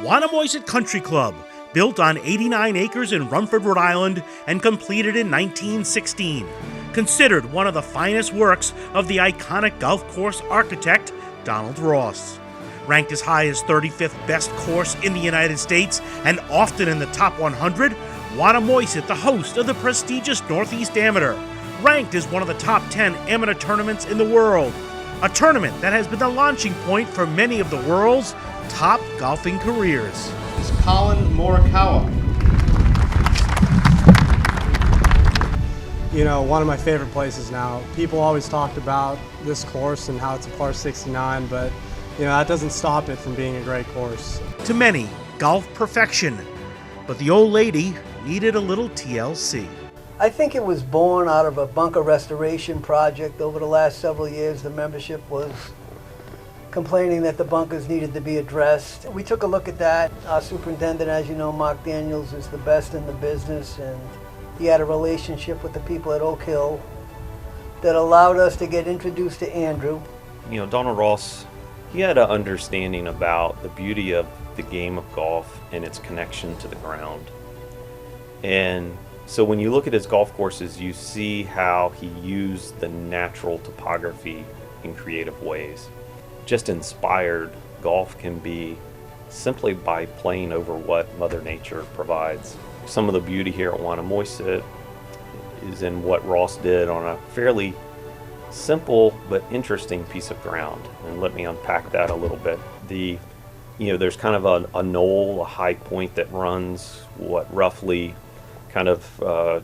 Wannamoisett Country Club, built on 89 acres in Rumford, Rhode Island, and completed in 1916. Considered one of the finest works of the iconic golf course architect, Donald Ross. Ranked as high as 35th best course in the United States and often in the top 100, Wannamoisett, the host of the prestigious Northeast Amateur, ranked as one of the top 10 amateur tournaments in the world. A tournament that has been the launching point for many of the world's top golfing careers. It's Colin Morikawa. You know, one of my favorite places now. People always talked about this course and how it's a par 69, but you know, that doesn't stop it from being a great course. To many, golf perfection, but the old lady needed a little TLC. I think it was born out of a bunker restoration project. Over the last several years, the membership was complaining that the bunkers needed to be addressed. We took a look at that. Our superintendent, as you know, Mark Daniels, is the best in the business, and he had a relationship with the people at Oak Hill that allowed us to get introduced to Andrew. You know, Donald Ross, he had an understanding about the beauty of the game of golf and its connection to the ground. And so when you look at his golf courses, you see how he used the natural topography in creative ways. Just inspired golf can be simply by playing over what Mother Nature provides. Some of the beauty here at Wannamoisett is in what Ross did on a fairly simple but interesting piece of ground. And let me unpack that a little bit. There's kind of a knoll, a high point that runs roughly kind of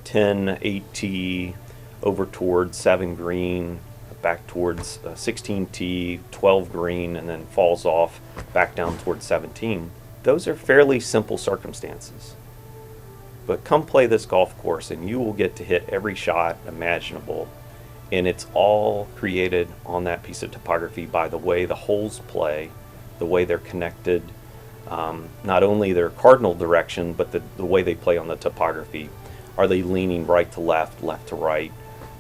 10, 8T over towards 7 green, back towards 16T, 12 green, and then falls off back down towards 17. Those are fairly simple circumstances. But come play this golf course and you will get to hit every shot imaginable. And it's all created on that piece of topography by the way the holes play, the way they're connected, not only their cardinal direction, but the way they play on the topography. Are they leaning right to left, left to right?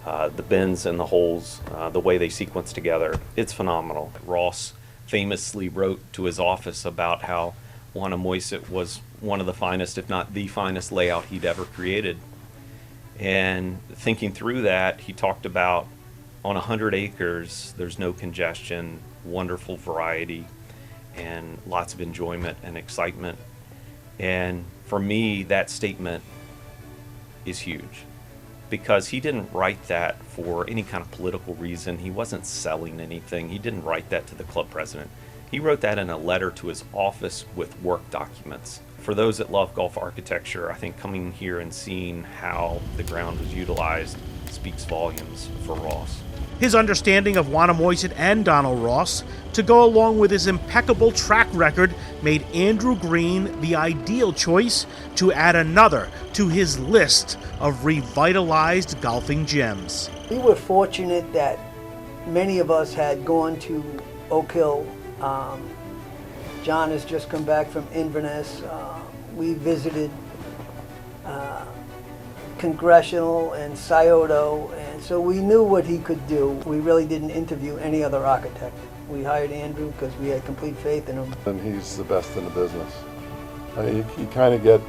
The bends and the holes, the way they sequence together, it's phenomenal. Ross famously wrote to his office about how Wannamoisett was one of the finest, if not the finest layout he'd ever created. And thinking through that, he talked about on 100 acres, there's no congestion, wonderful variety, and lots of enjoyment and excitement. And for me, that statement is huge, because he didn't write that for any kind of political reason. He wasn't selling anything. He didn't write that to the club president. He wrote that in a letter to his office with work documents. For those that love golf architecture, I think coming here and seeing how the ground was utilized speaks volumes for Ross. His understanding of Wannamoisett and Donald Ross, to go along with his impeccable track record, made Andrew Green the ideal choice to add another to his list of revitalized golfing gems. We were fortunate that many of us had gone to Oak Hill. John has just come back from Inverness. We visited Congressional and Scioto, and so we knew what he could do. We really didn't interview any other architect. We hired Andrew because we had complete faith in him. And he's the best in the business. You kind of get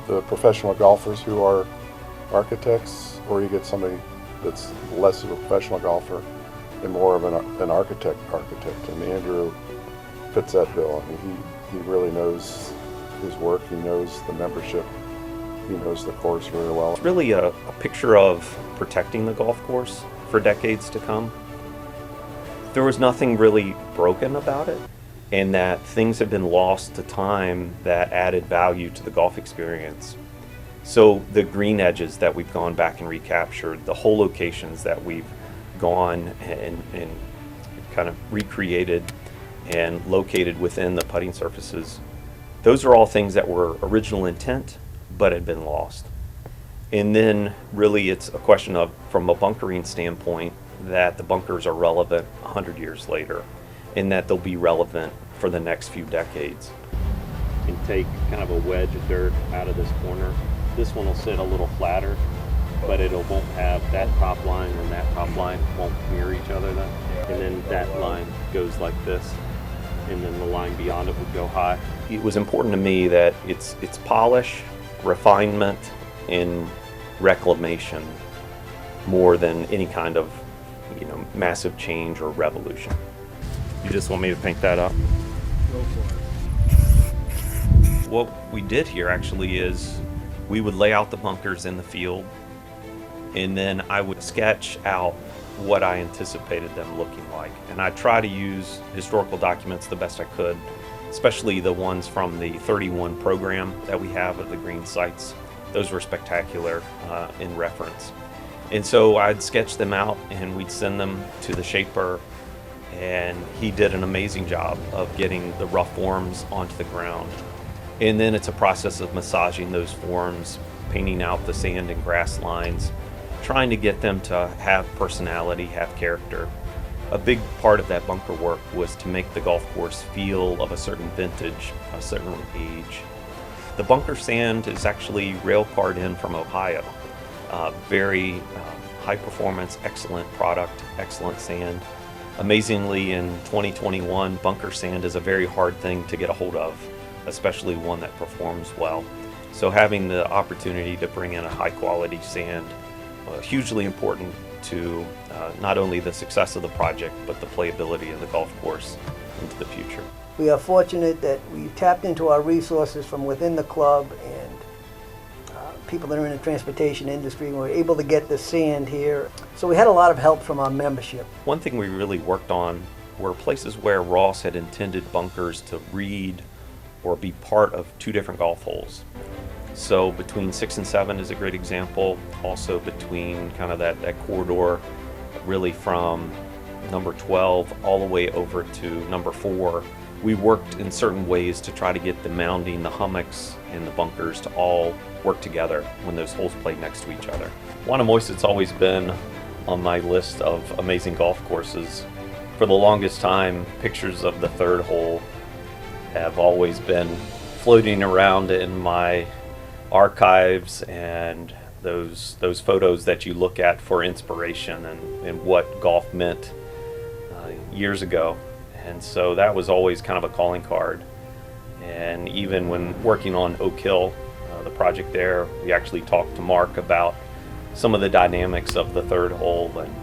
the professional golfers who are architects, or you get somebody that's less of a professional golfer and more of an architect. And Andrew fits that bill. I mean, he really knows his work. He knows the membership. He knows the course very well. It's really a picture of protecting the golf course for decades to come. There was nothing really broken about it, and that things have been lost to time that added value to the golf experience. So the green edges that we've gone back and recaptured, the hole locations that we've gone and kind of recreated and located within the putting surfaces, those are all things that were original intent but had been lost. And then really it's a question of, from a bunkering standpoint, that the bunkers are relevant 100 years later, and that they'll be relevant for the next few decades. And take kind of a wedge of dirt out of this corner. This one will sit a little flatter, but it won't have that top line, and that top line won't mirror each other then. And then that line goes like this. and then the line beyond it would go high. It was important to me that it's polish, refinement, and reclamation more than any kind of, massive change or revolution. You just want me to paint that up? Go for it. What we did here actually is we would lay out the bunkers in the field, and then I would sketch out what I anticipated them looking like. And I try to use historical documents the best I could, especially the ones from the 31 program that we have of the green sites. Those were spectacular in reference. And so I'd sketch them out and we'd send them to the shaper, and he did an amazing job of getting the rough forms onto the ground. And then it's a process of massaging those forms, painting out the sand and grass lines, trying to get them to have personality, have character. A big part of that bunker work was to make the golf course feel of a certain vintage, a certain age. The bunker sand is actually rail carred in from Ohio. Very high performance, excellent product, excellent sand. Amazingly, in 2021, bunker sand is a very hard thing to get a hold of, especially one that performs well. So having the opportunity to bring in a high quality sand, hugely important to not only the success of the project, but the playability of the golf course into the future. We are fortunate that we tapped into our resources from within the club and people that are in the transportation industry, and we were able to get the sand here. So we had a lot of help from our membership. One thing we really worked on were places where Ross had intended bunkers to read or be part of two different golf holes. So between 6 and 7 is a great example. Also between kind of that corridor, really from number 12 all the way over to number 4. We worked in certain ways to try to get the mounding, the hummocks, and the bunkers to all work together when those holes played next to each other. Wannamoisett's always been on my list of amazing golf courses. For the longest time, pictures of the 3rd hole have always been floating around in my archives, and those photos that you look at for inspiration and what golf meant years ago. And so that was always kind of a calling card. And even when working on Oak Hill, the project there, we actually talked to Mark about some of the dynamics of the 3rd hole and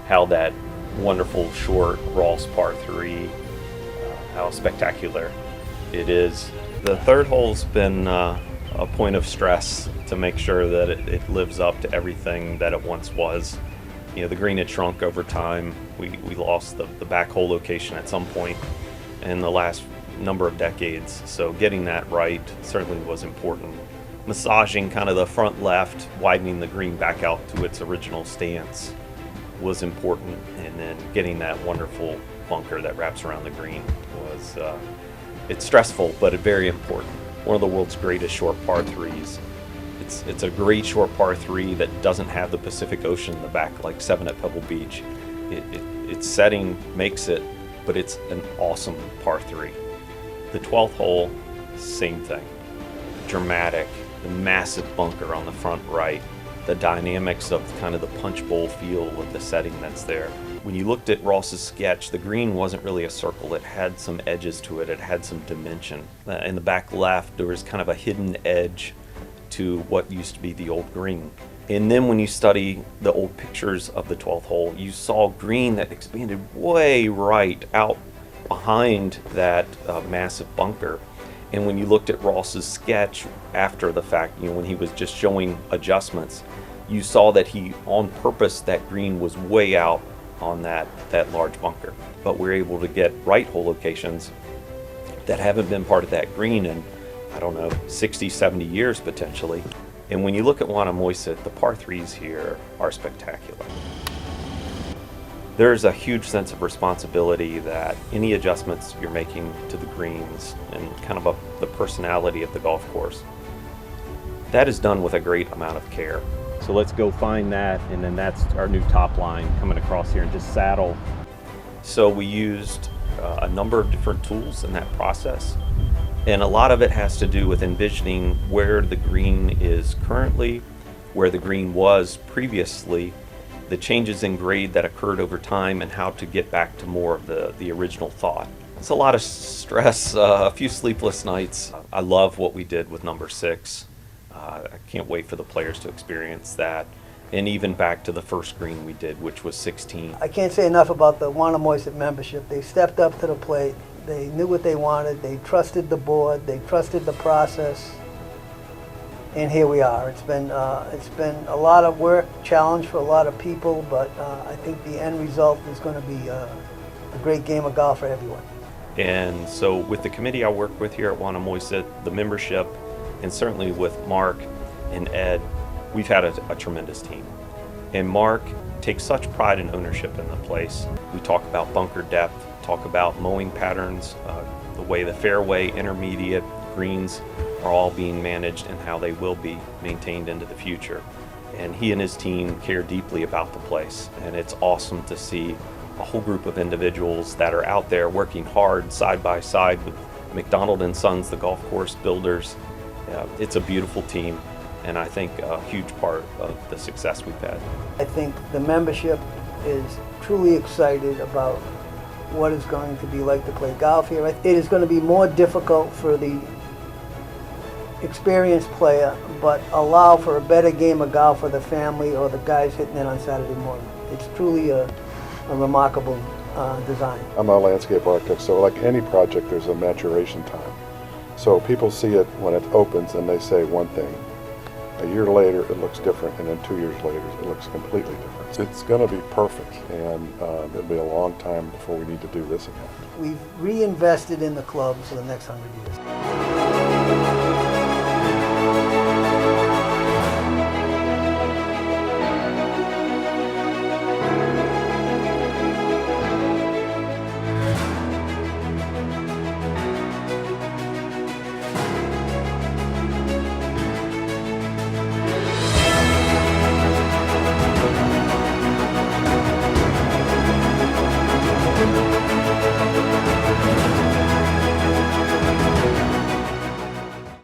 how that wonderful short Ross par 3, how spectacular it is. The 3rd hole's been a point of stress to make sure that it lives up to everything that it once was. The green had shrunk over time. We lost the back hole location at some point in the last number of decades, so getting that right certainly was important. Massaging kind of the front left, widening the green back out to its original stance was important, and then getting that wonderful bunker that wraps around the green was it's stressful, but very important. One of the world's greatest short par 3s. It's a great short par 3 that doesn't have the Pacific Ocean in the back like 7 at Pebble Beach. Its setting makes it, but it's an awesome par 3. The 12th hole, same thing. Dramatic, the massive bunker on the front right, the dynamics of kind of the punch bowl feel of the setting that's there. When you looked at Ross's sketch, the green wasn't really a circle. It had some edges to it. It had some dimension. In the back left, there was kind of a hidden edge to what used to be the old green. And then when you study the old pictures of the 12th hole, you saw green that expanded way right out behind that massive bunker. And when you looked at Ross's sketch after the fact, when he was just showing adjustments, you saw that he, on purpose, that green was way out on that large bunker. But we're able to get right hole locations that haven't been part of that green in, 60, 70 years potentially. And when you look at Wannamoisett, the par 3s here are spectacular. There's a huge sense of responsibility that any adjustments you're making to the greens and kind of the personality of the golf course, that is done with a great amount of care. So let's go find that, and then that's our new top line coming across here and just saddle. So we used a number of different tools in that process, and a lot of it has to do with envisioning where the green is currently, where the green was previously, the changes in grade that occurred over time, and how to get back to more of the original thought. It's a lot of stress, a few sleepless nights. I love what we did with number 6. I can't wait for the players to experience that. And even back to the first green we did, which was 16. I can't say enough about the Wannamoisett membership. They stepped up to the plate. They knew what they wanted. They trusted the board. They trusted the process. And here we are. It's been a lot of work, challenge for a lot of people, but I think the end result is going to be a great game of golf for everyone. And so with the committee I work with here at Wannamoisett, the membership, and certainly with Mark and Ed, we've had a tremendous team. And Mark takes such pride and ownership in the place. We talk about bunker depth, talk about mowing patterns, the way the fairway, intermediate, greens are all being managed and how they will be maintained into the future. And he and his team care deeply about the place. And it's awesome to see a whole group of individuals that are out there working hard side by side with McDonald and Sons, the golf course builders. It's a beautiful team, and I think a huge part of the success we've had. I think the membership is truly excited about what it's going to be like to play golf here. It is going to be more difficult for the experienced player, but allow for a better game of golf for the family or the guys hitting it on Saturday morning. It's truly a remarkable design. I'm a landscape architect, so like any project, there's a maturation time. So people see it when it opens and they say one thing. A year later, it looks different, and then 2 years later, it looks completely different. It's going to be perfect, and it'll be a long time before we need to do this again. We've reinvested in the club for the next 100 years.